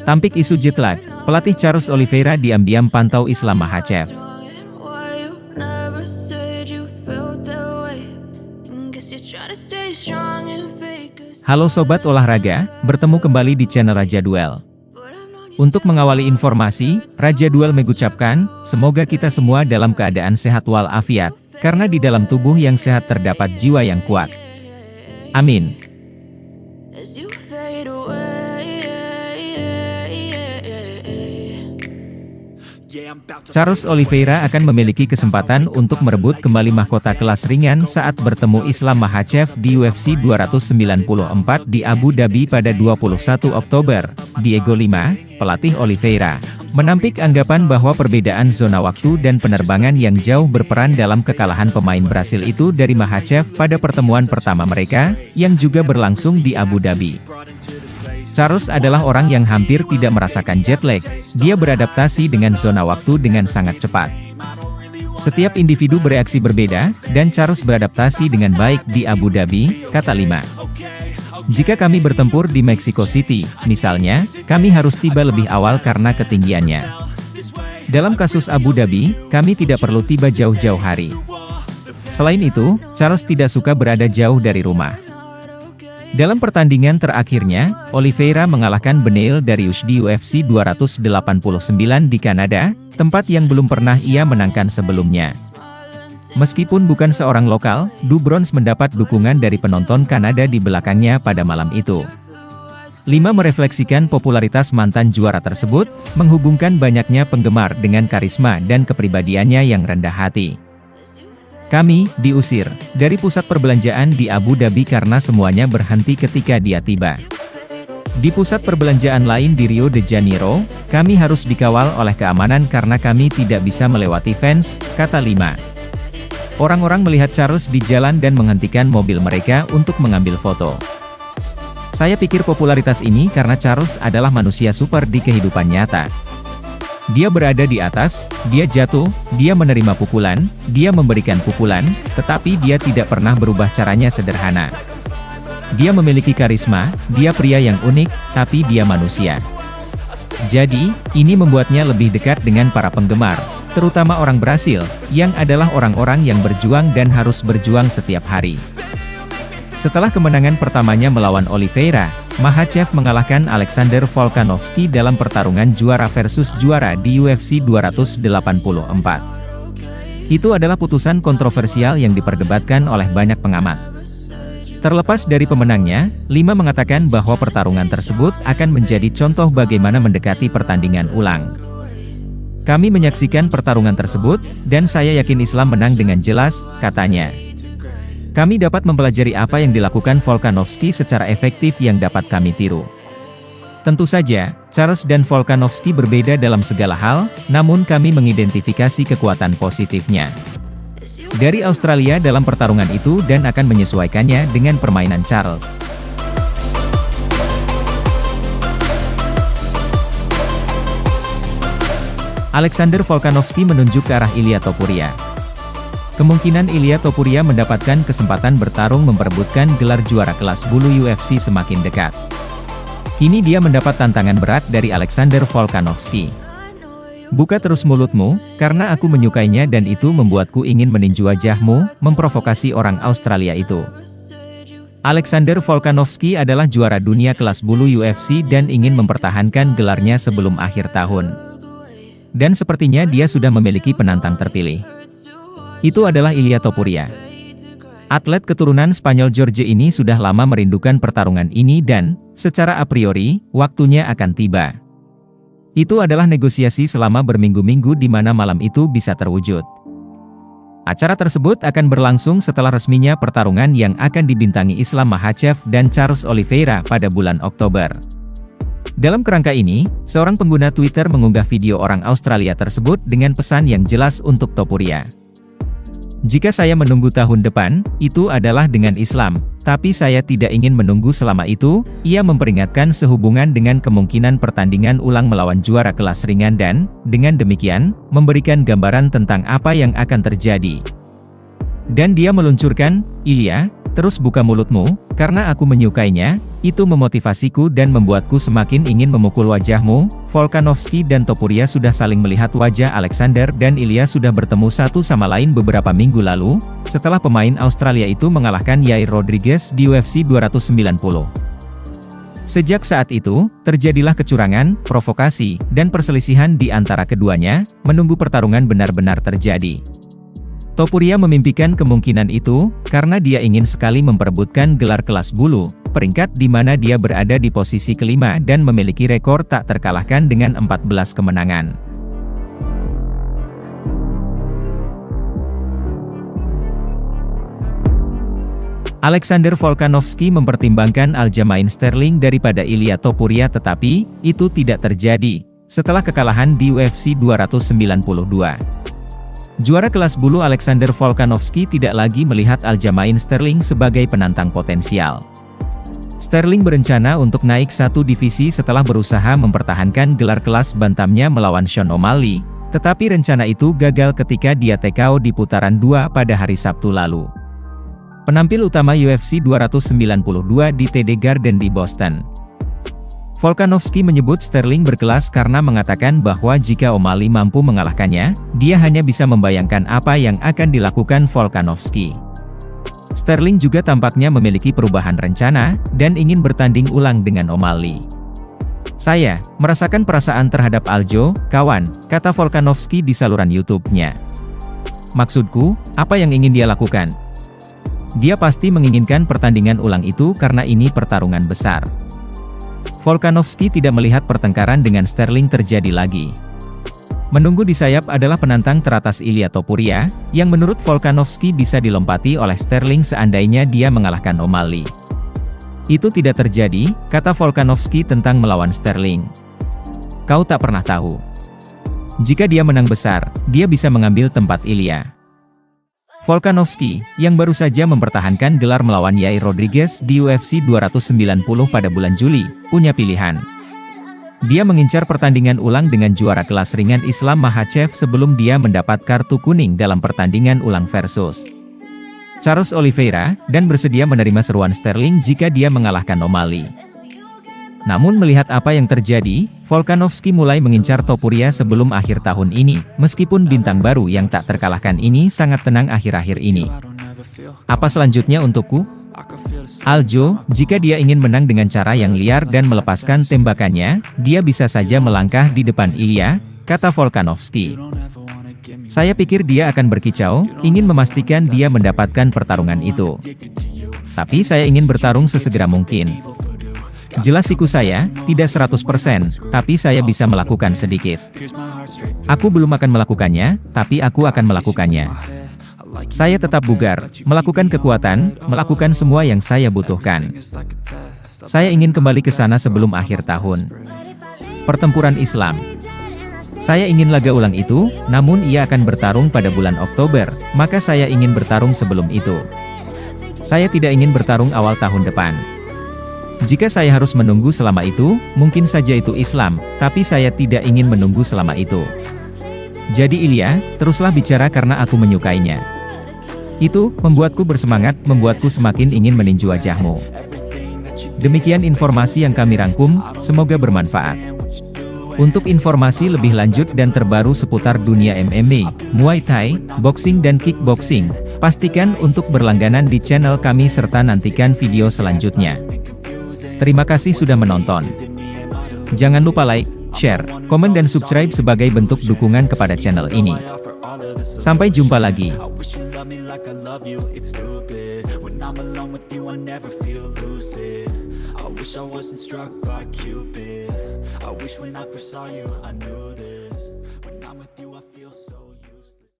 Tampik isu jet lag, pelatih Charles Oliveira diam-diam pantau Islam Makhachev. Halo Sobat Olahraga, bertemu kembali di channel Raja Duel. Untuk mengawali informasi, Raja Duel mengucapkan, semoga kita semua dalam keadaan sehat walafiat, karena di dalam tubuh yang sehat terdapat jiwa yang kuat. Amin. Charles Oliveira akan memiliki kesempatan untuk merebut kembali mahkota kelas ringan saat bertemu Islam Makhachev di UFC 294 di Abu Dhabi pada 21 Oktober. Diego Lima, pelatih Oliveira, menampik anggapan bahwa perbedaan zona waktu dan penerbangan yang jauh berperan dalam kekalahan pemain Brasil itu dari Makhachev pada pertemuan pertama mereka, yang juga berlangsung di Abu Dhabi. Charles adalah orang yang hampir tidak merasakan jet lag, dia beradaptasi dengan zona waktu dengan sangat cepat. Setiap individu bereaksi berbeda, dan Charles beradaptasi dengan baik di Abu Dhabi, kata Lima. Jika kami bertempur di Mexico City, misalnya, kami harus tiba lebih awal karena ketinggiannya. Dalam kasus Abu Dhabi, kami tidak perlu tiba jauh-jauh hari. Selain itu, Charles tidak suka berada jauh dari rumah. Dalam pertandingan terakhirnya, Oliveira mengalahkan Beneil Dariush di UFC 289 di Kanada, tempat yang belum pernah ia menangkan sebelumnya. Meskipun bukan seorang lokal, Du Bronx mendapat dukungan dari penonton Kanada di belakangnya pada malam itu. Lima merefleksikan popularitas mantan juara tersebut, menghubungkan banyaknya penggemar dengan karisma dan kepribadiannya yang rendah hati. Kami diusir dari pusat perbelanjaan di Abu Dhabi karena semuanya berhenti ketika dia tiba. Di pusat perbelanjaan lain di Rio de Janeiro, kami harus dikawal oleh keamanan karena kami tidak bisa melewati fence, kata Lima. Orang-orang melihat Charles di jalan dan menghentikan mobil mereka untuk mengambil foto. Saya pikir popularitas ini karena Charles adalah manusia super di kehidupan nyata. Dia berada di atas, dia jatuh, dia menerima pukulan, dia memberikan pukulan, tetapi dia tidak pernah berubah caranya sederhana. Dia memiliki karisma, dia pria yang unik, tapi dia manusia. Jadi, ini membuatnya lebih dekat dengan para penggemar, terutama orang Brasil, yang adalah orang-orang yang berjuang dan harus berjuang setiap hari. Setelah kemenangan pertamanya melawan Oliveira, Makhachev mengalahkan Alexander Volkanovski dalam pertarungan juara versus juara di UFC 284. Itu adalah putusan kontroversial yang diperdebatkan oleh banyak pengamat. Terlepas dari pemenangnya, Lima mengatakan bahwa pertarungan tersebut akan menjadi contoh bagaimana mendekati pertandingan ulang. Kami menyaksikan pertarungan tersebut, dan saya yakin Islam menang dengan jelas, katanya. Kami dapat mempelajari apa yang dilakukan Volkanovski secara efektif yang dapat kami tiru. Tentu saja, Charles dan Volkanovski berbeda dalam segala hal, namun kami mengidentifikasi kekuatan positifnya dari Australia dalam pertarungan itu dan akan menyesuaikannya dengan permainan Charles. Alexander Volkanovski menunjuk ke arah Ilia Topuria. Kemungkinan Ilia Topuria mendapatkan kesempatan bertarung memperebutkan gelar juara kelas bulu UFC semakin dekat. Kini dia mendapat tantangan berat dari Alexander Volkanovski. Buka terus mulutmu, karena aku menyukainya dan itu membuatku ingin meninju wajahmu, memprovokasi orang Australia itu. Alexander Volkanovski adalah juara dunia kelas bulu UFC dan ingin mempertahankan gelarnya sebelum akhir tahun. Dan sepertinya dia sudah memiliki penantang terpilih. Itu adalah Ilia Topuria. Atlet keturunan Spanyol Jorge ini sudah lama merindukan pertarungan ini dan, secara a priori, waktunya akan tiba. Itu adalah negosiasi selama berminggu-minggu di mana malam itu bisa terwujud. Acara tersebut akan berlangsung setelah resminya pertarungan yang akan dibintangi Islam Makhachev dan Charles Oliveira pada bulan Oktober. Dalam kerangka ini, seorang pengguna Twitter mengunggah video orang Australia tersebut dengan pesan yang jelas untuk Topuria. Jika saya menunggu tahun depan, itu adalah dengan Islam, tapi saya tidak ingin menunggu selama itu, ia memperingatkan sehubungan dengan kemungkinan pertandingan ulang melawan juara kelas ringan dan, dengan demikian, memberikan gambaran tentang apa yang akan terjadi. Dan dia meluncurkan, Ilia, Terus buka mulutmu, karena aku menyukainya, itu memotivasiku dan membuatku semakin ingin memukul wajahmu." Volkanovski dan Topuria sudah saling melihat wajah Alexander dan Ilya sudah bertemu satu sama lain beberapa minggu lalu, setelah pemain Australia itu mengalahkan Yair Rodriguez di UFC 290. Sejak saat itu, terjadilah kecurangan, provokasi, dan perselisihan di antara keduanya, menunggu pertarungan benar-benar terjadi. Topuria memimpikan kemungkinan itu, karena dia ingin sekali memperebutkan gelar kelas bulu, peringkat di mana dia berada di posisi kelima dan memiliki rekor tak terkalahkan dengan 14 kemenangan. Alexander Volkanovski mempertimbangkan Aljamain Sterling daripada Ilya Topuria, tetapi itu tidak terjadi setelah kekalahan di UFC 292. Juara kelas bulu Alexander Volkanovski tidak lagi melihat Aljamain Sterling sebagai penantang potensial. Sterling berencana untuk naik satu divisi setelah berusaha mempertahankan gelar kelas bantamnya melawan Sean O'Malley, tetapi rencana itu gagal ketika dia TKO di putaran 2 pada hari Sabtu lalu. Penampil utama UFC 292 di TD Garden di Boston. Volkanovski menyebut Sterling berkelas karena mengatakan bahwa jika O'Malley mampu mengalahkannya, dia hanya bisa membayangkan apa yang akan dilakukan Volkanovski. Sterling juga tampaknya memiliki perubahan rencana, dan ingin bertanding ulang dengan O'Malley. "Saya merasakan perasaan terhadap Aljo, kawan," kata Volkanovski di saluran YouTube-nya. "Maksudku, apa yang ingin dia lakukan? Dia pasti menginginkan pertandingan ulang itu karena ini pertarungan besar." Volkanovski tidak melihat pertengkaran dengan Sterling terjadi lagi. Menunggu di sayap adalah penantang teratas Ilya Topuria, yang menurut Volkanovski bisa dilompati oleh Sterling seandainya dia mengalahkan O'Malley. "Itu tidak terjadi," kata Volkanovski tentang melawan Sterling. "Kau tak pernah tahu. Jika dia menang besar, dia bisa mengambil tempat Ilya." Volkanovski, yang baru saja mempertahankan gelar melawan Yair Rodriguez di UFC 290 pada bulan Juli, punya pilihan. Dia mengincar pertandingan ulang dengan juara kelas ringan Islam Makhachev sebelum dia mendapat kartu kuning dalam pertandingan ulang versus Charles Oliveira, dan bersedia menerima seruan Sterling jika dia mengalahkan O'Malley. Namun melihat apa yang terjadi, Volkanovski mulai mengincar Topuria sebelum akhir tahun ini, meskipun bintang baru yang tak terkalahkan ini sangat tenang akhir-akhir ini. "Apa selanjutnya untukku? Aljo, jika dia ingin menang dengan cara yang liar dan melepaskan tembakannya, dia bisa saja melangkah di depan Ilya," kata Volkanovski. "Saya pikir dia akan berkicau, ingin memastikan dia mendapatkan pertarungan itu. Tapi saya ingin bertarung sesegera mungkin. Jelas siku saya, tidak 100%, tapi saya bisa melakukan sedikit. Aku belum akan melakukannya, tapi aku akan melakukannya. Saya tetap bugar, melakukan kekuatan, melakukan semua yang saya butuhkan. Saya ingin kembali ke sana sebelum akhir tahun. Pertempuran Islam. Saya ingin laga ulang itu, namun ia akan bertarung pada bulan Oktober, maka saya ingin bertarung sebelum itu. Saya tidak ingin bertarung awal tahun depan. Jika saya harus menunggu selama itu, mungkin saja itu Islam, tapi saya tidak ingin menunggu selama itu. Jadi Ilya, teruslah bicara karena aku menyukainya. Itu membuatku bersemangat, membuatku semakin ingin meninju wajahmu." Demikian informasi yang kami rangkum, semoga bermanfaat. Untuk informasi lebih lanjut dan terbaru seputar dunia MMA, Muay Thai, boxing dan kickboxing, pastikan untuk berlangganan di channel kami serta nantikan video selanjutnya. Terima kasih sudah menonton. Jangan lupa like, share, komen dan subscribe sebagai bentuk dukungan kepada channel ini. Sampai jumpa lagi. I wish I wasn't struck by Cupid. I wish when I first saw you, I knew that